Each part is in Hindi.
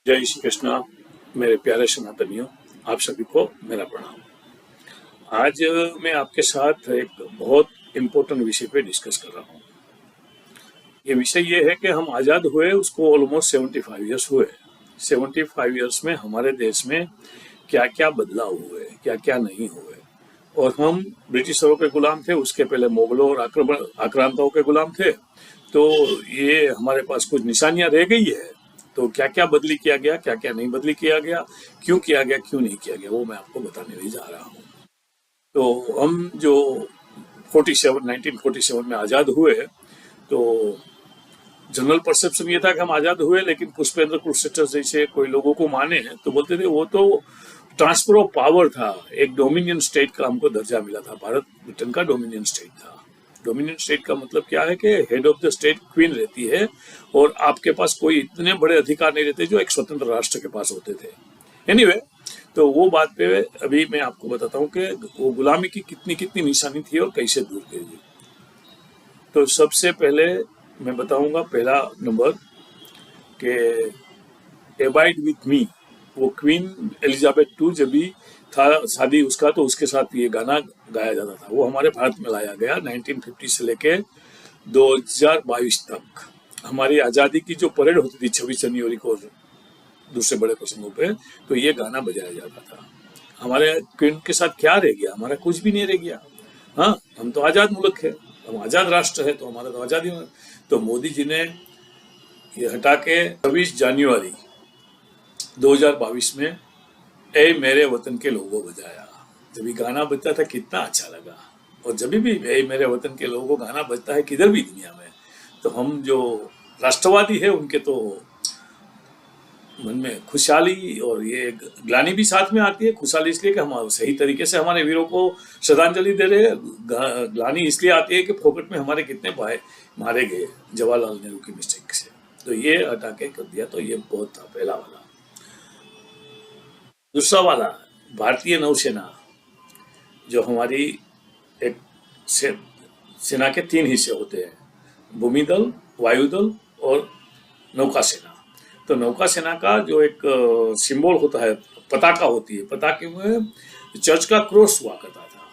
जय श्री कृष्णा। मेरे प्यारे सनातनियों, आप सभी को मेरा प्रणाम। आज मैं आपके साथ एक बहुत इम्पोर्टेंट विषय पे डिस्कस कर रहा हूँ। ये विषय ये है कि हम आज़ाद हुए उसको ऑलमोस्ट 75 ईयर्स हुए। 75 ईयर्स में हमारे देश में क्या क्या बदलाव हुए, क्या क्या नहीं हुए। और हम ब्रिटिशरों के गुलाम थे, उसके पहले मुगलों और आक्रांताओं के गुलाम थे। तो ये हमारे पास कुछ निशानियां रह गई है। तो क्या क्या बदली किया गया, क्या क्या नहीं बदली किया गया, क्यों किया गया, क्यों नहीं किया गया, वो मैं आपको बताने नहीं जा रहा हूँ। तो हम जो 1947 में आज़ाद हुए, तो जनरल परसेप्शन ये था कि हम आज़ाद हुए, लेकिन पुष्पेंद्र कुरुक्षेत्र जैसे कोई लोगों को माने तो बोलते थे वो तो ट्रांसफर ऑफ पावर था, एक डोमिनियन स्टेट का हमको दर्जा मिला था। भारत ब्रिटेन का डोमिनियन स्टेट था। डोमिनियन स्टेट का मतलब क्या है कि head of the state queen रहती है और आपके पास कोई इतने बड़े अधिकार नहीं रहते जो एक स्वतंत्र राष्ट्र के पास होते थे। एनीवे, तो वो बात पे अभी मैं आपको बताता हूँ कि वो गुलामी की कितनी कितनी निशानी थी और कैसे दूर की गई। तो सबसे पहले मैं बताऊंगा पहला नंबर के एबाइड विथ मी। वो क्वीन एलिजाबेथ टू जब भी था शादी उसका, तो उसके साथ ये गाना गाया जाता था। वो हमारे भारत में लाया गया 1950 से लेके 2022 तक। हमारी आज़ादी की जो परेड होती थी 26 जनवरी को दूसरे बड़े प्रसंगों पे, तो ये गाना बजाया जाता था। हमारे क्वीन के साथ क्या रह गया? हमारा कुछ भी नहीं रह गया। हाँ, हम तो आज़ाद मुल्क है, हम आज़ाद राष्ट्र है, तो हमारा तो आज़ादी। तो मोदी जी ने ये हटा के 26 जनवरी 2022 में ए मेरे वतन के लोगों बजाया। जब ये गाना बजता था कितना अच्छा लगा। और जब भी ए मेरे वतन के लोगों गाना बजता है किधर भी दुनिया में, तो हम जो राष्ट्रवादी है उनके तो मन में खुशहाली और ये ग्लानि भी साथ में आती है। खुशहाली इसलिए कि हम सही तरीके से हमारे वीरों को श्रद्धांजलि दे रहे हैं। ग्लानि इसलिए आती है कि फोकट में हमारे कितने भाई मारे गए जवाहरलाल नेहरू की मिस्टेक से। तो ये हटा के कर दिया, तो ये बहुत था पहला वाला। दूसरा वाला, भारतीय नौसेना, जो हमारी एक सेना के 3 हिस्से होते हैं, भूमि दल, वायुदल और नौका सेना। तो नौका सेना का जो एक सिंबल होता है, पताका होती है, पताके में चर्च का क्रॉस हुआ करता था।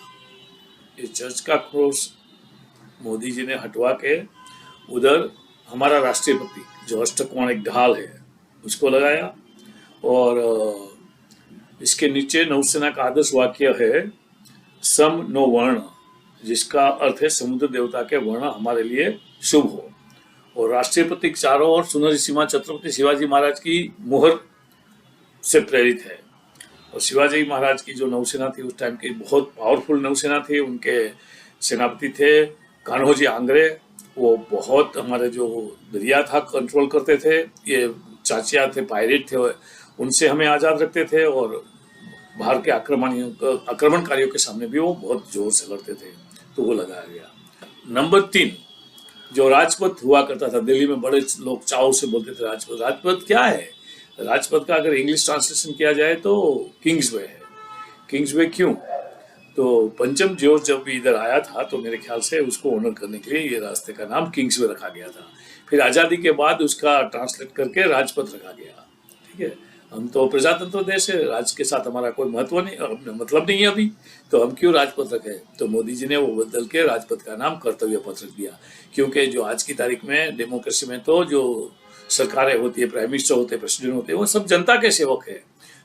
ये चर्च का क्रॉस मोदी जी ने हटवा के उधर हमारा राष्ट्रीय प्रतीक जो अष्टकोण एक ढाल है उसको लगाया। और इसके नीचे नौसेना का आदर्श वाक्य है सम नो वर्ण, जिसका अर्थ है समुद्र देवता के वर्ण हमारे लिए शुभ हो। और राष्ट्रीय प्रतीक चारों ओर सुनहरी सीमा छत्रपति शिवाजी महाराज की मुहर से प्रेरित है। और शिवाजी महाराज की जो नौसेना थी उस टाइम की बहुत पावरफुल नौसेना थी। उनके सेनापति थे कान्होजी आंग्रे। वो बहुत हमारे जो दरिया था कंट्रोल करते थे। ये चाचिया थे, पायरेट थे, उनसे हमें आज़ाद रखते थे। और बाहर के आक्रमणकारियों के सामने भी वो बहुत जोर से लड़ते थे। तो वो लगाया गया। नंबर 3, जो राजपथ हुआ करता था दिल्ली में, बड़े लोग चाव से बोलते थे राजपथ। राजपथ क्या है? राजपथ का अगर इंग्लिश ट्रांसलेशन किया जाए तो किंग्सवे है। किंग्सवे क्यों? तो पंचम जॉर्ज जब इधर आया था तो मेरे ख्याल से उसको ऑनर करने के लिए ये रास्ते का नाम किंग्सवे रखा गया था। फिर आज़ादी के बाद उसका ट्रांसलेट करके राजपथ रखा गया। ठीक है, हम तो प्रजातंत्र देश है, राज के साथ हमारा कोई महत्व नहीं, मतलब नहीं है अभी, तो हम क्यों राजपथ रखे? तो मोदी जी ने वो बदल के राजपथ का नाम कर्तव्य पथ रख दिया। क्योंकि जो आज की तारीख में डेमोक्रेसी में तो जो सरकारें होती है, प्राइम मिनिस्टर होते हैं, प्रेसिडेंट होते हैं, वो सब जनता के सेवक है,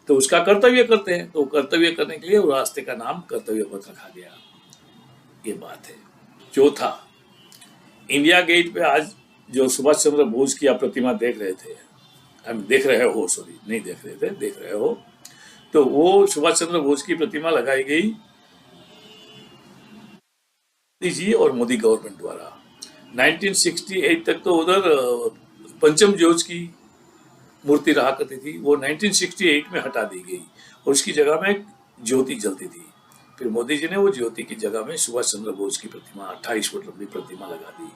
तो उसका कर्तव्य करते हैं। तो कर्तव्य करने के लिए वो रास्ते का नाम कर्तव्य पथ रखा गया। ये बात है। चौथा, इंडिया गेट पे आज जो सुभाष चंद्र बोस की आप प्रतिमा देख रहे थे, हम देख रहे हो, सॉरी नहीं देख रहे थे, देख रहे हो, तो वो सुभाष चंद्र बोस की प्रतिमा लगाई गई मोदी जी और मोदी गवर्नमेंट द्वारा। 1968 तक तो उधर पंचम जॉर्ज की मूर्ति रहा करती थी, वो 1968 में हटा दी गई और उसकी जगह में ज्योति जलती थी। फिर मोदी जी ने वो ज्योति की जगह में सुभाष चंद्र बोस की प्रतिमा 28 फुट लंबी प्रतिमा लगा दी।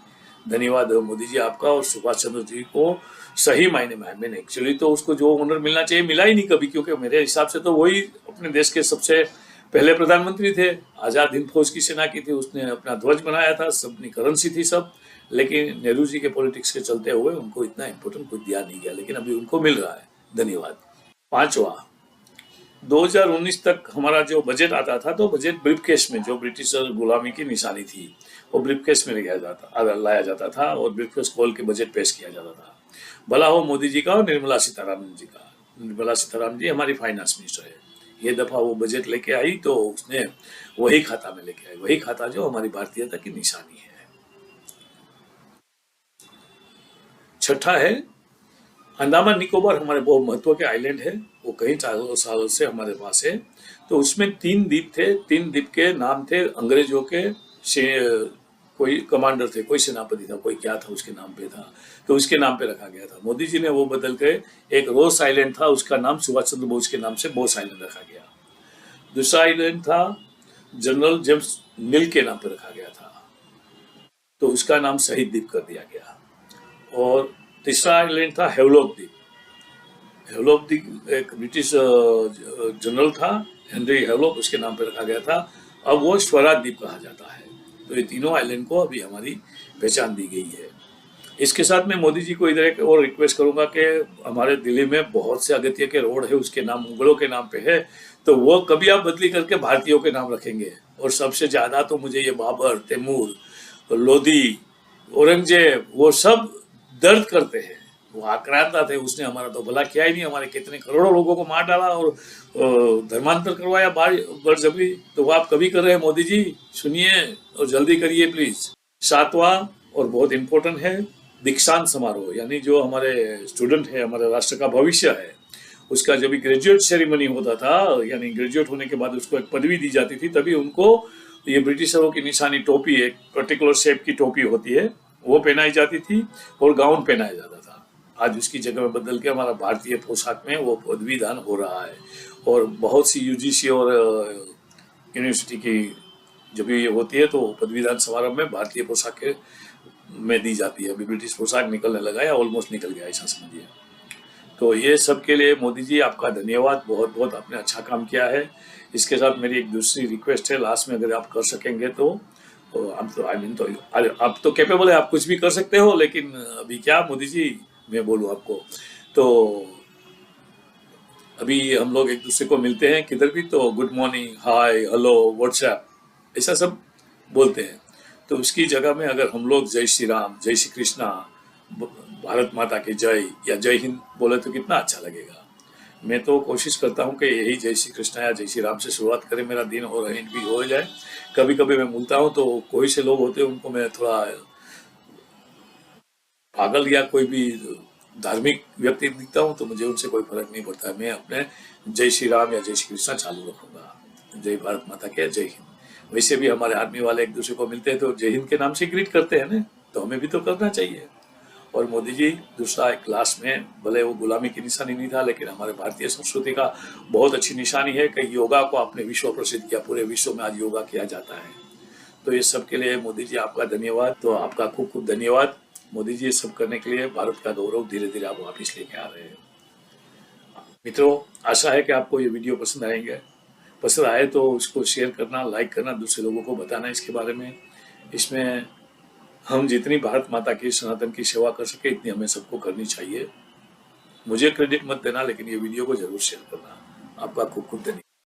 धन्यवाद मोदी जी आपका और सुभाष चंद्र जी को। सही मायने में, मैंने एक्चुअली तो उसको जो ऑनर मिलना चाहिए मिला ही नहीं कभी, क्योंकि मेरे हिसाब से तो वही अपने देश के सबसे पहले प्रधानमंत्री थे। आज़ाद हिंद फौज की सेना की थी, उसने अपना ध्वज बनाया था, सबनी करेंसी थी सब। लेकिन नेहरू जी के पॉलिटिक्स के चलते हुए उनको इतना इम्पोर्टेंट कुछ दिया नहीं गया, लेकिन अभी उनको मिल रहा है। धन्यवाद। पांचवा, 2019 तक हमारा जो बजट आता था तो बजट ब्रीफकेस में, जो ब्रिटिश गुलामी की निशानी थी वो ब्रीफकेस में लाया जाता था और ब्रीफकेस खोल के बजट पेश किया जाता था। भला हो मोदी जी का और निर्मला सीतारामन जी का। निर्मला सीतारामन जी हमारी फाइनेंस मिनिस्टर है। ये दफा वो बजट लेके आई तो उसने वही खाता में लेके आई, वही खाता जो हमारी भारतीयता की निशानी है। छठा है, अंडमान निकोबार हमारे बहुत महत्व के आइलैंड है, वो कई सालों से हमारे पास है। तो उसमें 3 द्वीप थे, 3 द्वीप के नाम थे अंग्रेजों के, कोई कमांडर थे, कोई सेनापति था, कोई क्या था उसके नाम पे था, तो उसके नाम पे रखा गया था। मोदी जी ने वो बदल के, एक रोस आइलैंड था उसका नाम सुभाष चंद्र बोस के नाम से बोस आइलैंड रखा गया। दूसरा आइलैंड था जनरल जेम्स मिल के नाम पे रखा गया था, तो उसका नाम शहीद द्वीप कर दिया गया। और तीसरा आइलैंड था हेवलॉक द्वीप। हेवलॉक द्वीप एक ब्रिटिश जनरल था हेनरी हेवलॉक, उसके नाम पे रखा गया था। अब वो स्वराज द्वीप कहा जाता है। तो ये तीनों आइलैंड को अभी हमारी पहचान दी गई है। इसके साथ मैं मोदी जी को इधर एक और रिक्वेस्ट करूंगा कि हमारे दिल्ली में बहुत से अगत्य के रोड है, उसके नाम मुगलों के नाम पे है, तो वो कभी आप बदली करके भारतीयों के नाम रखेंगे। और सबसे ज्यादा तो मुझे ये बाबर, तैमूर, लोधी, औरंगजेब, वो सब दर्द करते हैं। वो आक्रांता थे, उसने हमारा तो भला किया ही नहीं, हमारे कितने करोड़ों लोगों को मार डाला और धर्मांतर करवाया बड़जबरी। तो वो आप कभी कर रहे हैं मोदी जी, सुनिए और जल्दी करिए प्लीज। सातवां और बहुत इंपॉर्टेंट है, दीक्षांत समारोह, यानी जो हमारे स्टूडेंट है, हमारे राष्ट्र का भविष्य है, उसका जब भी ग्रेजुएट सेरेमनी होता था, यानी ग्रेजुएट होने के बाद उसको एक पदवी दी जाती थी, तभी उनको ये ब्रिटिशरों की निशानी टोपी, एक पर्टिकुलर शेप की टोपी होती है, वो पहनाई जाती थी और गाउन पहनाया जाता था। आज उसकी जगह में बदल के हमारा भारतीय पोशाक में वो पदवी दान हो रहा है। और बहुत सी यूजीसी और यूनिवर्सिटी की जब ये होती है तो पदवीदान समारोह में भारतीय पोशाक में दी जाती है। अभी ब्रिटिश पोशाक निकलने लगा है, ऑलमोस्ट निकल गया, ऐसा समझिए। तो ये सब के लिए मोदी जी आपका धन्यवाद, बहुत बहुत आपने अच्छा काम किया है। इसके साथ मेरी एक दूसरी रिक्वेस्ट है, लास्ट में अगर आप कर सकेंगे तो आप तो तो आप तो कैपेबल है, आप कुछ भी कर सकते हो, लेकिन अभी क्या मोदी जी मैं बोलूँ आपको, तो अभी हम लोग एक दूसरे को मिलते हैं किधर भी तो गुड मॉर्निंग, हाय, हेलो, व्हाट्सएप, ऐसा सब बोलते हैं। तो उसकी जगह में अगर हम लोग जय श्री राम, जय श्री कृष्णा, भारत माता की जय या जय हिंद बोले तो कितना अच्छा लगेगा। मैं तो कोशिश करता हूँ कि यही जय श्री कृष्णा या जय श्री राम से शुरुआत करें मेरा दिन और एंड भी हो जाए। कभी कभी मैं भूलता हूँ तो कोई से लोग होते हैं उनको मैं थोड़ा पागल या कोई भी धार्मिक व्यक्ति दिखता हूँ तो मुझे उनसे कोई फर्क नहीं पड़ता है। मैं अपने जय श्री राम या जय श्री कृष्णा चालू रखूंगा। जय भारत माता के जय हिंद। वैसे भी हमारे आर्मी वाले एक दूसरे को मिलते हैं तो जय हिंद के नाम से ग्रीट करते हैं ना, तो हमें भी तो करना चाहिए। और मोदी जी दूसरा एक क्लास में, भले वो गुलामी की निशानी नहीं था, लेकिन हमारे भारतीय संस्कृति का बहुत अच्छी निशानी है कि योगा को आपने विश्व प्रसिद्ध किया। पूरे विश्व में आज योगा किया जाता है। तो ये सब के लिए मोदी जी आपका धन्यवाद। तो आपका खूब खूब धन्यवाद मोदी जी, ये सब करने के लिए। भारत का गौरव धीरे धीरे आप वापिस लेके आ रहे हैं। मित्रों, आशा है कि आपको ये वीडियो पसंद आएंगे। पसंद आए तो उसको शेयर करना, लाइक करना, दूसरे लोगों को बताना इसके बारे में। इसमें हम जितनी भारत माता की, सनातन की सेवा कर सके इतनी हमें सबको करनी चाहिए। मुझे क्रेडिट मत देना, लेकिन ये वीडियो को जरूर शेयर करना। आपका खूब खूब धन्यवाद।